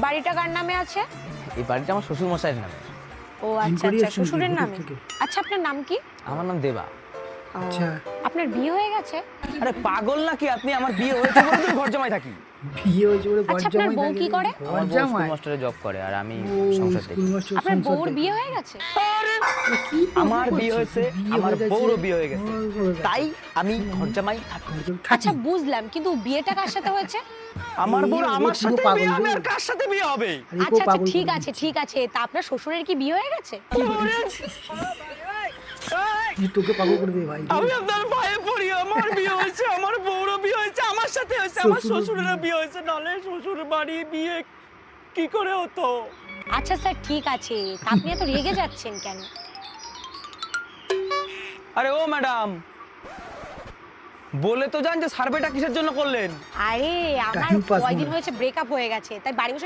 বাড়িটা কার নামে আছে? এই বাড়িটা আমার শ্বশুর মশাইয়ের নামে। ও আচ্ছা আচ্ছা, শ্বশুরের নামে। আচ্ছা, আপনার নাম কি? আমার নাম দেবা। আচ্ছা, আপনার বিয়ে হয়ে গেছে? আরে পাগল নাকি আপনি? আমার বিয়ে হয়েছে বলে তো ঘর জামাই থাকি। বিয়ে হয়েছে বলে ঘর আচ্ছা, আপনার জামাই বউ থাকে? কি করে? আমার ঘর বউ জামাই? স্কুল মাস্টারে জব করে আর আমি ও, সংসার দেখি। স্কুল মাস্টার আপনার সংসার বউর দেখে। বিয়ে হয়ে গেছে? কি আমার বিয়ে হয়েছে, আমার বউরও বিয়ে হয়ে গেছে। তাই আমি ঘর জামাই থাকি। আচ্ছা বুঝলাম, কিন্তু বিয়েটা কার সাথে হয়েছে? আমার বউ এই আমার পুরো সাথে পাগল বিয়ে হবে রে। আর কার সাথে বিয়ে হবে? আচ্ছা আচ্ছা, ঠিক আছে ঠিক আছে, তা আপনার শ্বশুরের কি বিয়ে হয়ে গেছে? তোকে পাগল করে দে ভাই। আমি আপনার ভয়ে পড়ি। আমার বিয়ে হয়েছে, আমার বউরও বিয়ে হয়েছে, আমার সাথে হয়েছে, আমার শ্বশুরেরও বিয়ে হয়েছে। নালে শ্বশুর বাড়ি বিয়ে কি করে হতো? আচ্ছা স্যার, ঠিক আছে, তা আপনি এত রেগে যাচ্ছেন কেন? আরে ও ম্যাডাম, বলে তো যান যে সার্ভেটা কিসের জন্য করলেন? আরে আমার Time pass কয়দিন মনে হয়। হয়েছে ব্রেকআপ হয়ে গেছে, তাই বাড়ি বসে